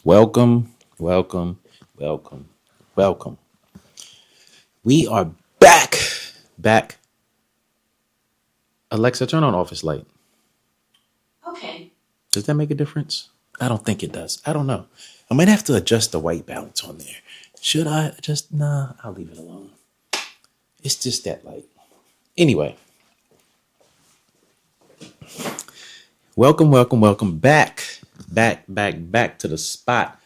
Welcome, welcome, welcome, welcome. We are back. Back. Alexa, turn on office light. Okay. Does that make a difference? I don't think it does. I don't know. I might have to adjust the white balance on there. Should I adjust? Nah, I'll leave it alone. It's just that light. Anyway, welcome back. Back to the spot.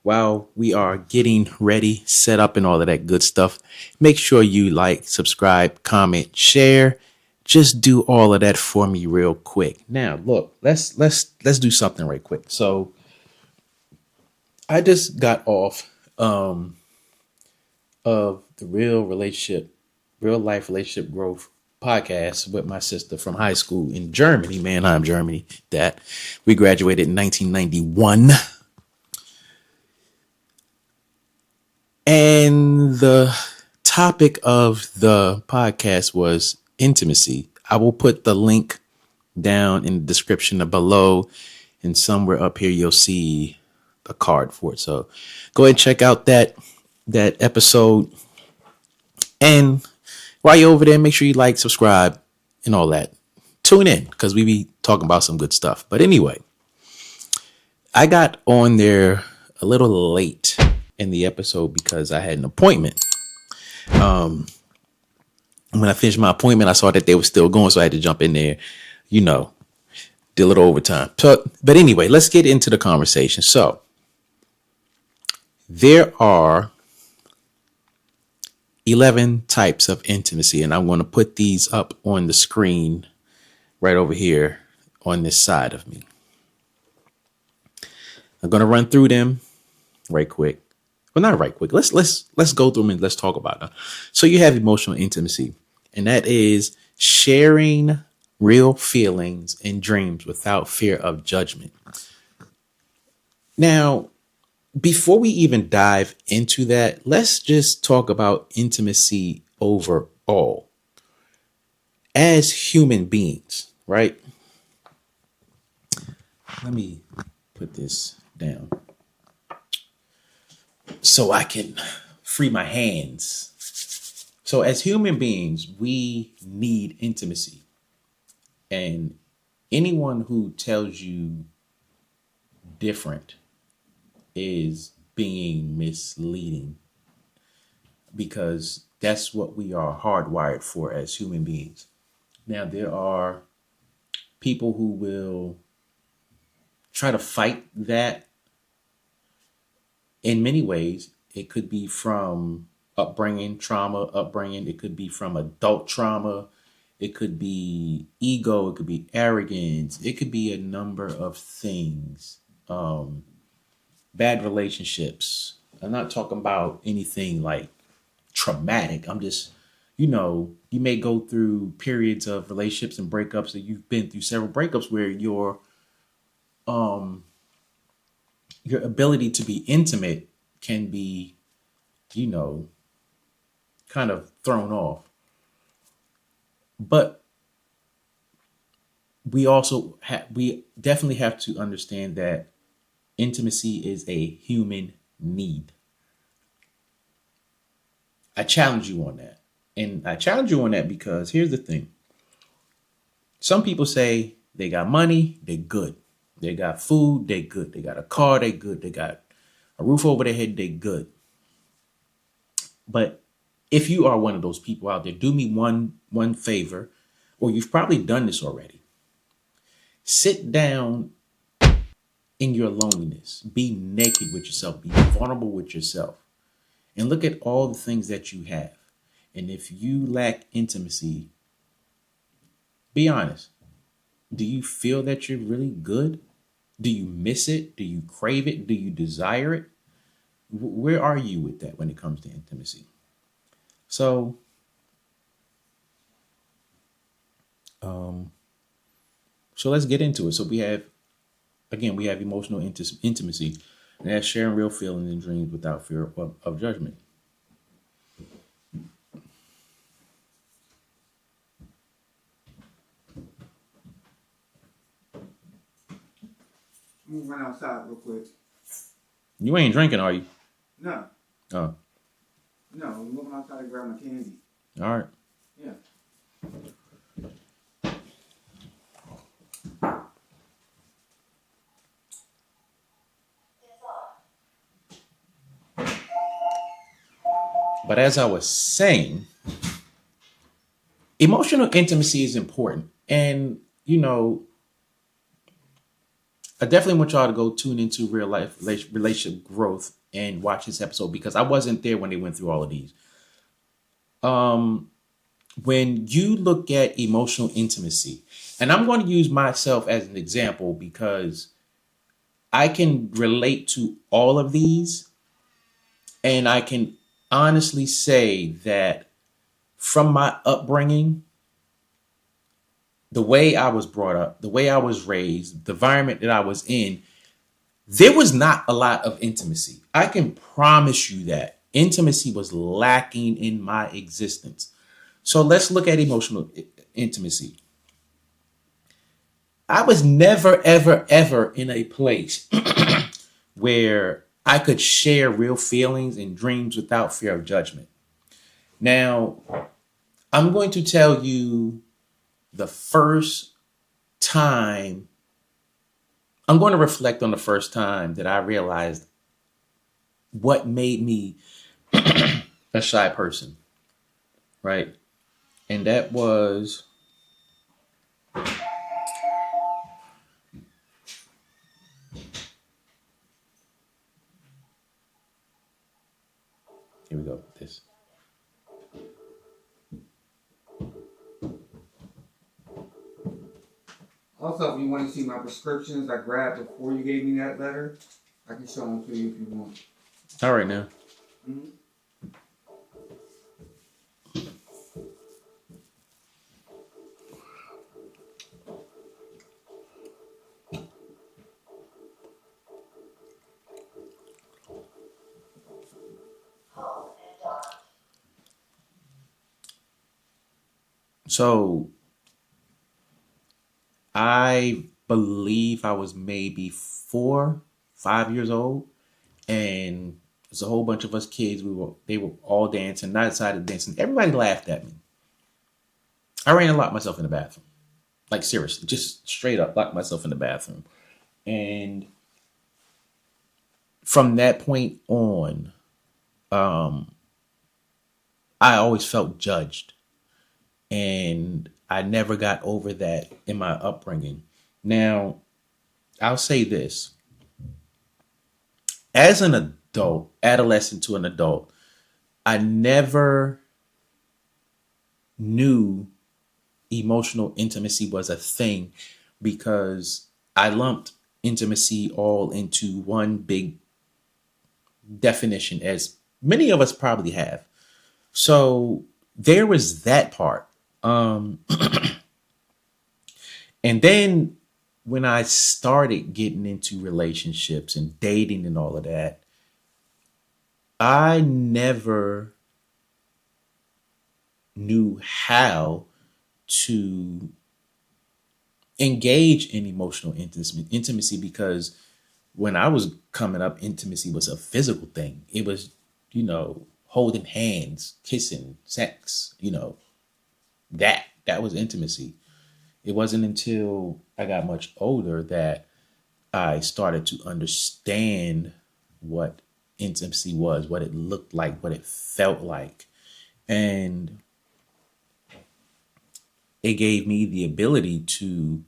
While we are getting ready, set up, and all of that good stuff, make sure you like, subscribe, comment, share. Just do all of that for me real quick. Now, look, let's do something right quick. So, I just got off of the real life relationship growth podcast with my sister from high school in Germany, Mannheim, Germany. That we graduated in 1991. And the topic of the podcast was intimacy. I will put the link down in the description below, and somewhere up here you'll see a card for it. So go ahead and check out that episode. And while you're over there, make sure you like, subscribe, and all that. Tune in because we be talking about some good stuff. But anyway, I got on there a little late in the episode because I had an appointment. When I finished my appointment, I saw that they were still going, so I had to jump in there, did a little overtime. So, but anyway, let's get into the conversation. So there are 11 types of intimacy, and I'm going to put these up on the screen right over here on this side of me. I'm going to run through them right quick. Well, not right quick. Let's go through them and let's talk about them. So you have emotional intimacy, and that is sharing real feelings and dreams without fear of judgment. Now, before we even dive into that, let's just talk about intimacy overall as human beings, right? Let me put this down so I can free my hands. So as human beings, we need intimacy. And anyone who tells you different is being misleading, because that's what we are hardwired for as human beings. Now, there are people who will try to fight that in many ways. It could be from upbringing. It could be from adult trauma. It could be ego. It could be arrogance. It could be a number of things. Bad relationships. I'm not talking about anything like traumatic. I'm just, you may go through periods of relationships and breakups, that you've been through several breakups where your ability to be intimate can be, you know, kind of thrown off. But we definitely have to understand that intimacy is a human need. I challenge you on that. And I challenge you on that because here's the thing. Some people say they got money, they good. They got food, they good. They got a car, they good. They got a roof over their head, they good. But if you are one of those people out there, do me one favor, or you've probably done this already. Sit down in your loneliness. Be naked with yourself. Be vulnerable with yourself. And look at all the things that you have. And if you lack intimacy, be honest. Do you feel that you're really good? Do you miss it? Do you crave it? Do you desire it? Where are you with that when it comes to intimacy? So, um, so let's get into it. So we have emotional intimacy, and that's sharing real feelings and dreams without fear of judgment. I'm gonna run outside real quick. You ain't drinking, are you? No, Oh, no. I'm looking outside to grab my candy. all right. Yeah. But as I was saying, emotional intimacy is important. And, I definitely want y'all to go tune into real life relationship growth and watch this episode because I wasn't there when they went through all of these. Um, when you look at emotional intimacy, and I'm going to use myself as an example because I can relate to all of these, and I can honestly say that from my upbringing, the way I was brought up, the way I was raised, the environment that I was in, there was not a lot of intimacy. I can promise you that intimacy was lacking in my existence. So let's look at emotional intimacy. I was never, ever, ever in a place where I could share real feelings and dreams without fear of judgment. Now, I'm going to tell you the first time, I'm going to reflect on the first time that I realized what made me a shy person, right? And that was, here we go, this. Also, if you want to see my prescriptions I grabbed before you gave me that letter, I can show them to you if you want. All right, now. Mm-hmm. So I believe I was maybe 5 years old, and there's a whole bunch of us kids. They were all dancing, not decided dancing. Everybody laughed at me. I ran and locked myself in the bathroom. Like seriously, just straight up locked myself in the bathroom. And from that point on, um, I always felt judged. And I never got over that in my upbringing. Now, I'll say this. As an adult, adolescent to an adult, I never knew emotional intimacy was a thing because I lumped intimacy all into one big definition, as many of us probably have. So there was that part. Um, and then when I started getting into relationships and dating and all of that, I never knew how to engage in emotional intimacy because when I was coming up, intimacy was a physical thing. It was, holding hands, kissing, sex, that was intimacy. It wasn't until I got much older that I started to understand what intimacy was, what it looked like, what it felt like. And it gave me the ability to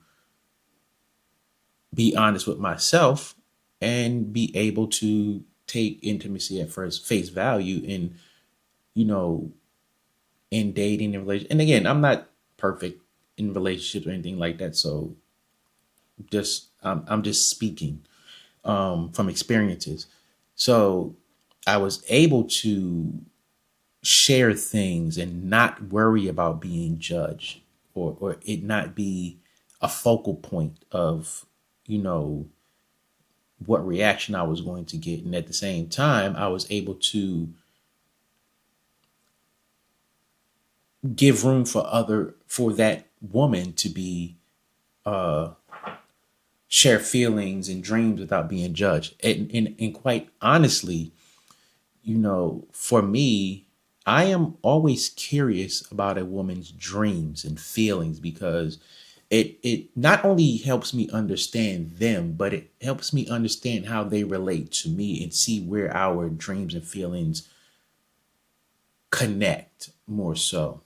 be honest with myself and be able to take intimacy at first face value you know in dating and relation. And again, I'm not perfect in relationships or anything like that, so just I'm just speaking from experiences. So I was able to share things and not worry about being judged, or it not be a focal point of you know what reaction I was going to get. And at the same time, I was able to give room for that woman to be uh share feelings and dreams without being judged. And quite honestly, for me, I am always curious about a woman's dreams and feelings because it not only helps me understand them, but it helps me understand how they relate to me and see where our dreams and feelings connect more so.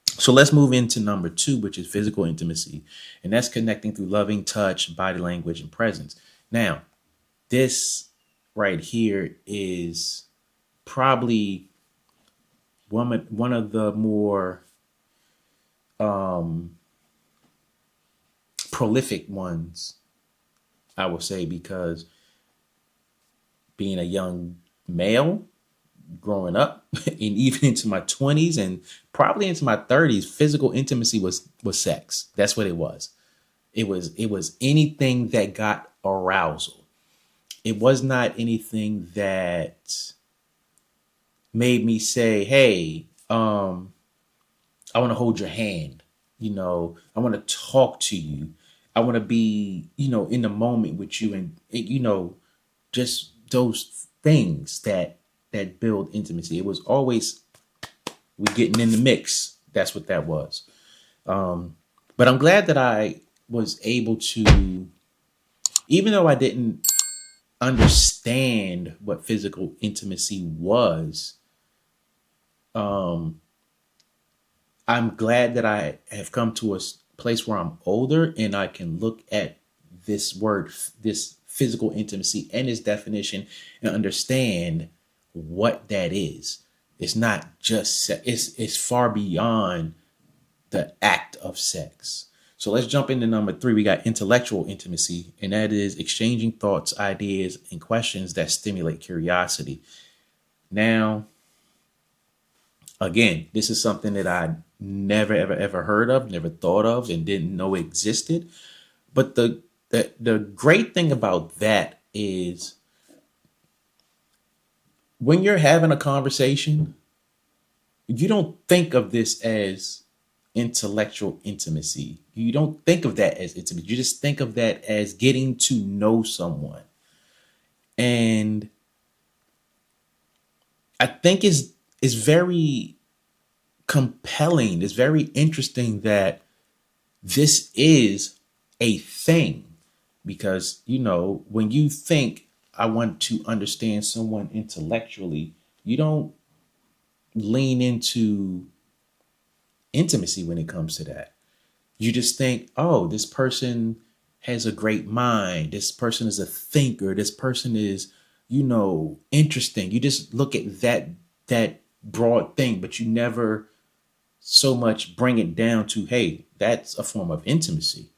So let's move into number 2, which is physical intimacy. And that's connecting through loving touch, body language, and presence. Now, this right here is probably one of the more prolific ones, I will say, because being a young male growing up and even into my 20s and probably into my 30s, physical intimacy was sex. That's what it was. It was anything that got arousal. It was not anything that made me say, hey, I want to hold your hand. I want to talk to you. I want to be, in the moment with you, and just those things that build intimacy. It was always we getting in the mix. That's what that was. But I'm glad that I was able to, even though I didn't understand what physical intimacy was, I'm glad that I have come to a place where I'm older and I can look at this word, this physical intimacy and its definition and understand what that is. It's not just sex. It's far beyond the act of sex. So let's jump into number 3. We got intellectual intimacy, and that is exchanging thoughts, ideas, and questions that stimulate curiosity. Now, again, this is something that I never, ever, ever heard of, never thought of, and didn't know existed. But the great thing about that is when you're having a conversation, you don't think of this as intellectual intimacy. You don't think of that as intimacy. You just think of that as getting to know someone. And I think it's very compelling. It's very interesting that this is a thing because, when you think I want to understand someone intellectually, you don't lean into intimacy when it comes to that. You just think, oh, this person has a great mind. This person is a thinker. This person is, interesting. You just look at that broad thing, but you never so much bring it down to, hey, that's a form of intimacy.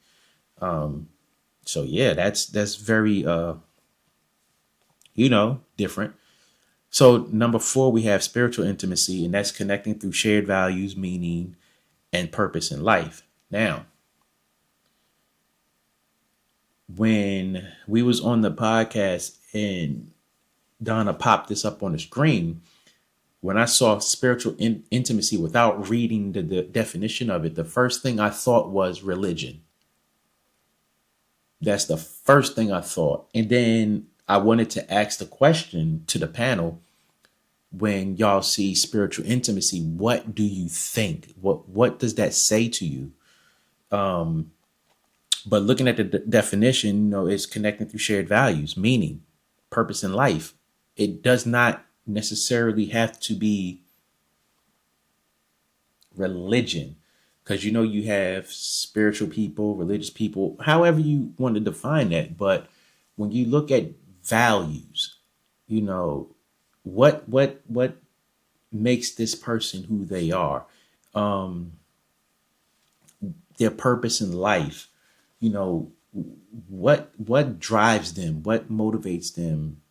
So yeah, that's very different. So number 4, we have spiritual intimacy, and that's connecting through shared values, meaning, and purpose in life. Now, when we was on the podcast and Donna popped this up on the screen, when I saw spiritual intimacy without reading the definition of it, the first thing I thought was religion. That's the first thing I thought. And then I wanted to ask the question to the panel, when y'all see spiritual intimacy, what do you think? What does that say to you? But looking at the definition, it's connecting through shared values, meaning, purpose in life. It does not necessarily have to be religion, because you have spiritual people, religious people, however you want to define that. But when you look at values, what makes this person who they are, their purpose in life, what drives them, what motivates them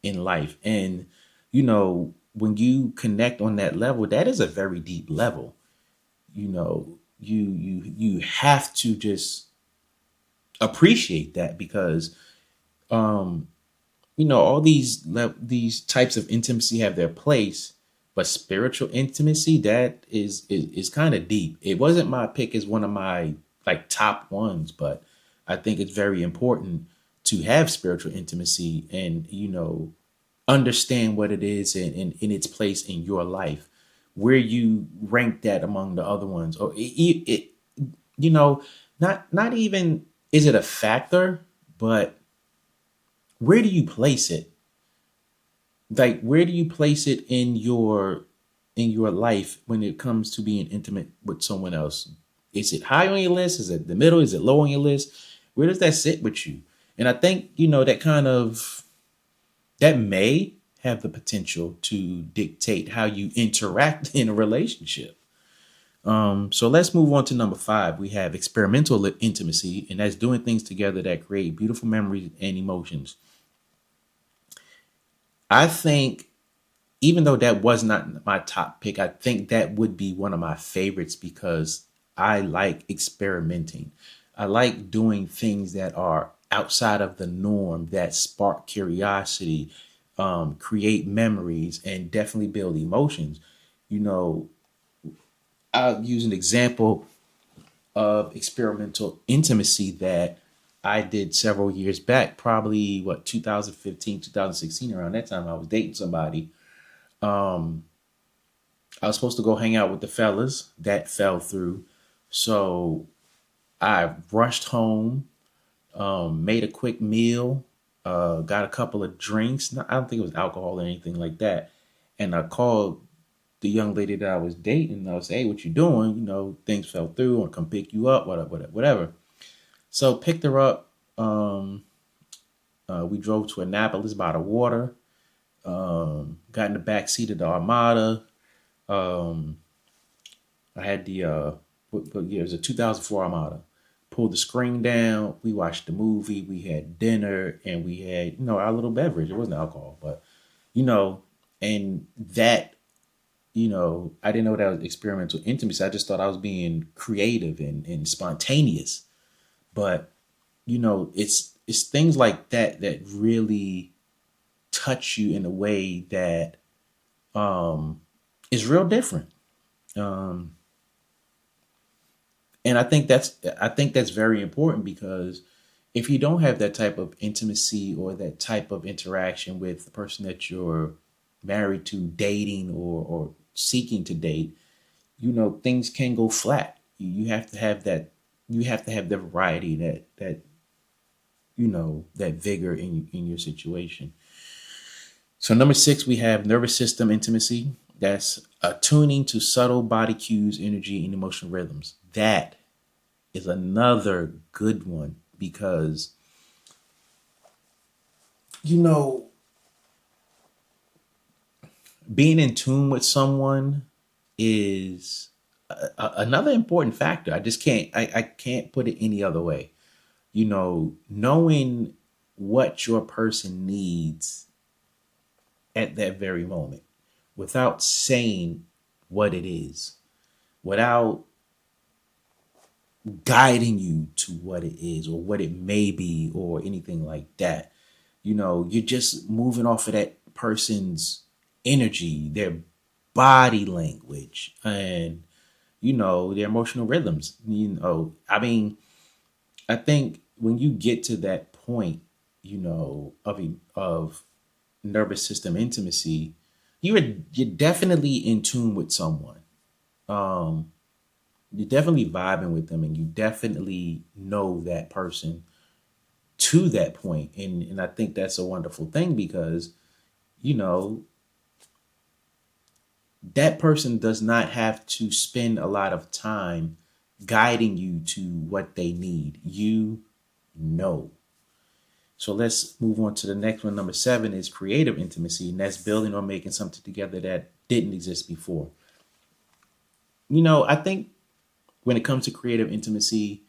in life. And when you connect on that level, that is a very deep level. You have to just appreciate that, because all these types of intimacy have their place, but spiritual intimacy, that is kind of deep. It wasn't my pick as one of my top ones, but I think it's very important to have spiritual intimacy and, understand what it is and in its place in your life, where you rank that among the other ones, or you know, not even is it a factor, but where do you place it? Like, where do you place it in your life when it comes to being intimate with someone else? Is it high on your list? Is it the middle? Is it low on your list? Where does that sit with you? And I think, that may have the potential to dictate how you interact in a relationship. So let's move on to number 5. We have experimental intimacy, and that's doing things together that create beautiful memories and emotions. I think, even though that was not my top pick, I think that would be one of my favorites because I like experimenting. I like doing things that are outside of the norm, that spark curiosity, create memories, and definitely build emotions. You know, I'll use an example of experimental intimacy that I did several years back, probably 2015, 2016, around that time I was dating somebody. Um, I was supposed to go hang out with the fellas. That fell through. So I rushed home, made a quick meal, got a couple of drinks. I don't think it was alcohol or anything like that. And I called the young lady that I was dating. I was, hey, what you doing? Things fell through, or come pick you up, whatever, whatever. So picked her up. We drove to Annapolis by the water. Got in the back seat of the Armada. Um, I had it was a 2004 Armada. Pulled the screen down. We watched the movie. We had dinner, and we had our little beverage. It wasn't alcohol, but you know, and that I didn't know that was experimental intimacy. I just thought I was being creative and spontaneous. But it's things like that that really touch you in a way that is real different. Um, and I think that's very important because if you don't have that type of intimacy or that type of interaction with the person that you're married to, dating, or seeking to date, things can go flat. You have to have that. You have to have the variety that vigor in your situation. So number 6, we have nervous system intimacy. That's attuning to subtle body cues, energy, and emotional rhythms. That is another good one because you know being in tune with someone is another important factor. I just can't I can't put it any other way. Knowing what your person needs at that very moment without saying what it is, without guiding you to what it is or what it may be or anything like that. You're just moving off of that person's energy, their body language, and their emotional rhythms. I mean, I think when you get to that point, of nervous system intimacy, you're definitely in tune with someone. Um, you're definitely vibing with them, and you definitely know that person to that point. And I think that's a wonderful thing because you know that person does not have to spend a lot of time guiding you to what they need. Know. So let's move on to the next one. Number 7 is creative intimacy, and that's building or making something together that didn't exist before. I think when it comes to creative intimacy,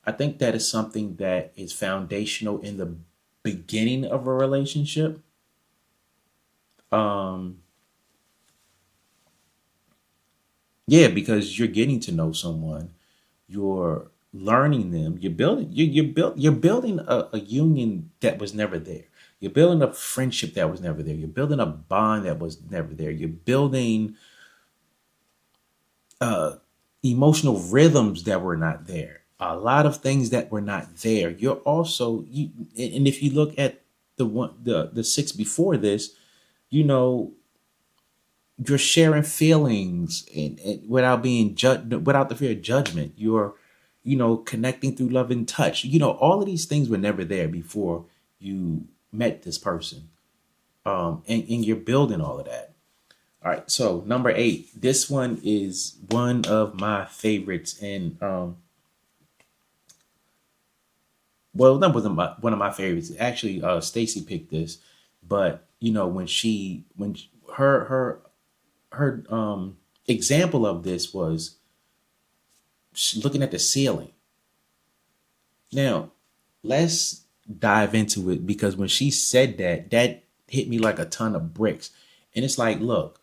I think that is something that is foundational in the beginning of a relationship. Um, yeah, because you're getting to know someone, you're learning them, you're building a union that was never there. You're building a friendship that was never there. You're building a bond that was never there. You're building uh, emotional rhythms that were not there. a lot of things that were not there. You're also and if you look at the six before this, you know, you're sharing feelings and without being judged, without the fear of judgment. You're, you know, connecting through love and touch. You know, all of these things were never there before you met this person. And you're building all of that. All right. So number 8, this one is one of my favorites. And well, that wasn't one of my favorites. Actually, Stacy picked this, but you know, her example of this was looking at the ceiling. Now, let's dive into it because when she said that, that hit me like a ton of bricks. And it's like, look,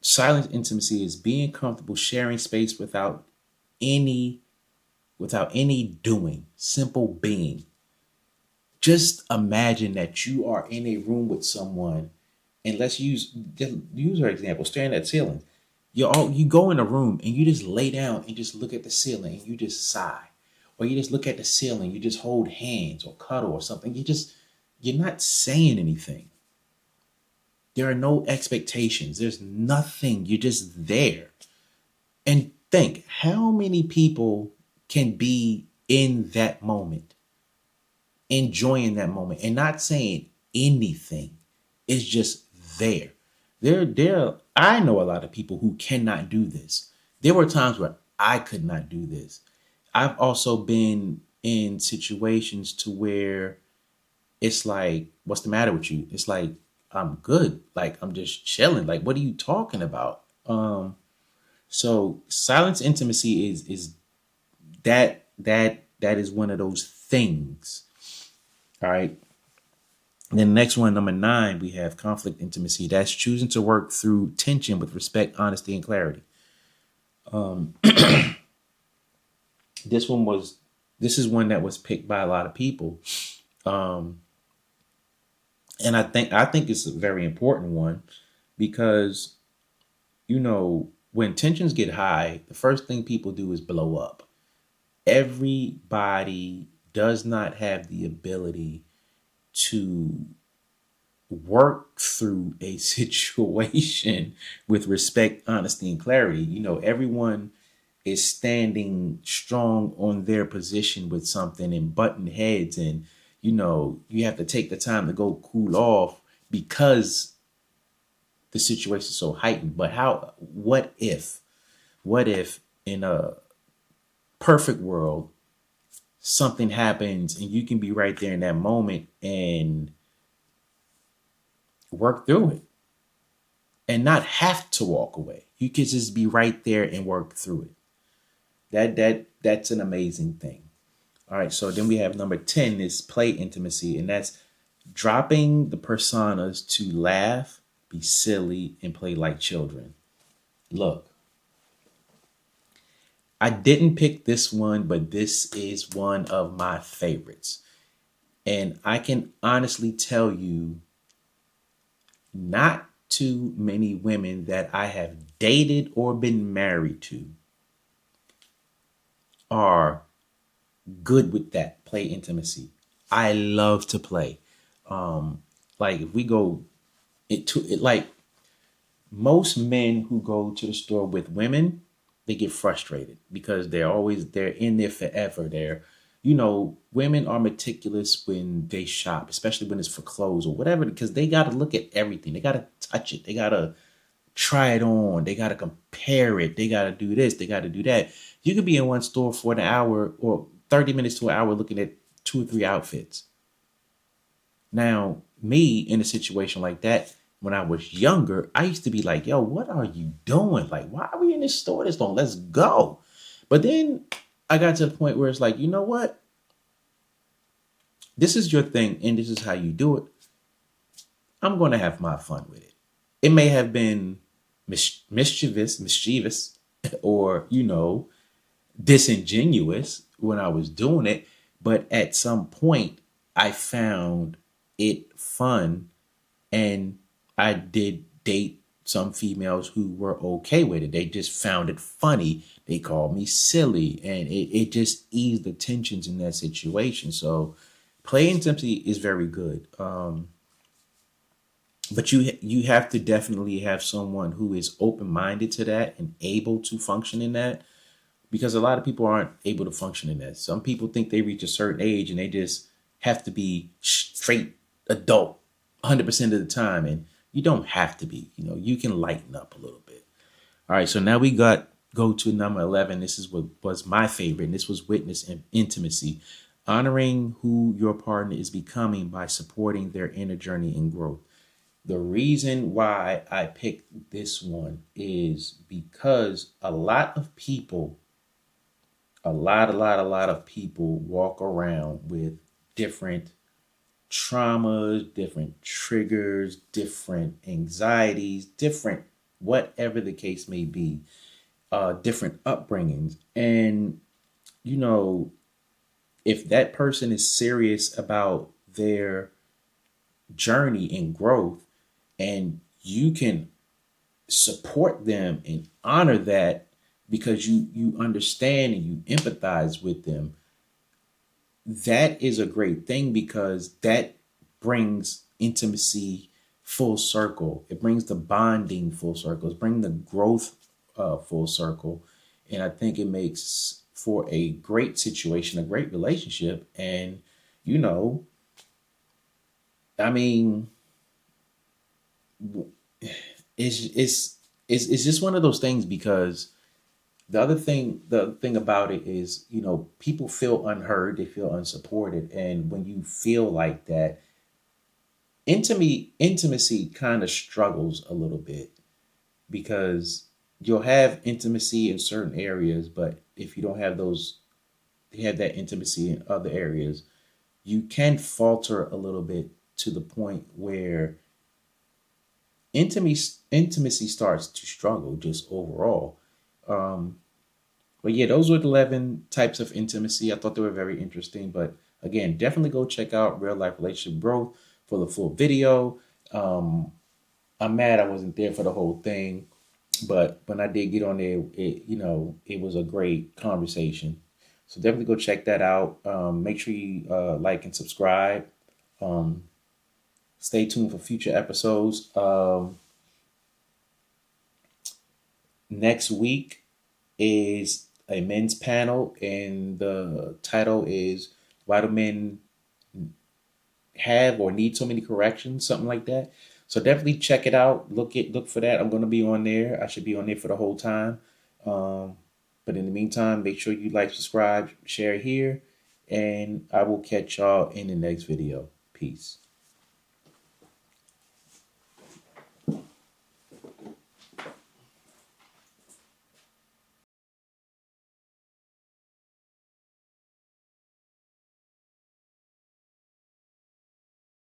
silent intimacy is being comfortable sharing space any without any doing, simple being. Just imagine that you are in a room with someone, and let's use her example, staring at the ceiling. You go in a room and you just lay down and just look at the ceiling and you just sigh. Or you just look at the ceiling, you just hold hands or cuddle or something. You're not saying anything. There are no expectations. There's nothing. You're just there. And think how many people can be in that moment, enjoying that moment and not saying anything. It's just there. I know a lot of people who cannot do this. There were times where I could not do this. I've also been in situations to where it's like, what's the matter with you? It's like, I'm good. Like, I'm just chilling. Like, what are you talking about? So silence intimacy is that is one of those things. All right. And then the next one, number 9, we have conflict intimacy. That's choosing to work through tension with respect, honesty, and clarity. This is one that was picked by a lot of people. And I think it's a very important one because, you know, when tensions get high, the first thing people do is blow up. Everybody does not have the ability to work through a situation with respect, honesty, and clarity. You know, everyone is standing strong on their position with something and button heads, and you know, you have to take the time to go cool off because the situation is so heightened. But what if in a perfect world something happens and you can be right there in that moment and work through it and not have to walk away? You could just be right there and work through it. That's an amazing thing. All right, so then we have number 10 is play intimacy, and that's dropping the personas to laugh, be silly, and play like children. Look, I didn't pick this one, but this is one of my favorites. And I can honestly tell you, not too many women that I have dated or been married to are good with that play intimacy. I love to play. Like if we go into it, like most men who go to the store with women, they get frustrated because they're in there forever. You know, women are meticulous when they shop, especially when it's for clothes or whatever, because they got to look at everything. They got to touch it. They got to try it on. They got to compare it. They got to do this. They got to do that. You could be in one store for an hour or 30 minutes to an hour looking at 2 or 3 outfits. Now, me in a situation like that, when I was younger, I used to be like, yo, what are you doing? Like, why are we in this store this long? Let's go. But then I got to the point where it's like, you know what? This is your thing and this is how you do it. I'm going to have my fun with it. It may have been mischievous, or, you know, disingenuous when I was doing it. But at some point, I found it fun, and I did date some females who were okay with it. They just found it funny. They called me silly, and it just eased the tensions in that situation. So play intimacy is very good. But you have to definitely have someone who is open-minded to that and able to function in that, because a lot of people aren't able to function in that. Some people think they reach a certain age and they just have to be straight adult 100% of the time, and you don't have to be. You can lighten up a little bit. All right, so now we go to number 11. This is what was my favorite, and this was witness and intimacy. Honoring who your partner is becoming by supporting their inner journey and growth. The reason why I picked this one is because a lot of people, a lot of people walk around with different traumas, different triggers, different anxieties, different whatever the case may be, different upbringings. And, if that person is serious about their journey and growth, and you can support them and honor that because you understand and you empathize with them, that is a great thing, because that brings intimacy full circle. It brings the bonding full circle. It brings the growth full circle. And I think it makes for a great situation, a great relationship. And, I mean, it's just one of those things, because the thing about it is, people feel unheard, they feel unsupported. And when you feel like that, intimacy kind of struggles a little bit, because you'll have intimacy in certain areas, but if you don't have that intimacy in other areas, you can falter a little bit, to the point where intimacy starts to struggle just overall. But yeah, those were the 11 types of intimacy. I thought they were very interesting. But again, definitely go check out Real Life Relationship Growth for the full video. I'm mad I wasn't there for the whole thing, but when I did get on there, it was a great conversation. So definitely go check that out. Make sure you like and subscribe. Stay tuned for future episodes. Next week is a men's panel, and the title is "Why Do Men Have or Need So Many Corrections?" Something like that. So definitely check it out. Look for that. I'm going to be on there. I should be on there for the whole time. But in the meantime, make sure you like, subscribe, share here, and I will catch y'all in the next video. Peace.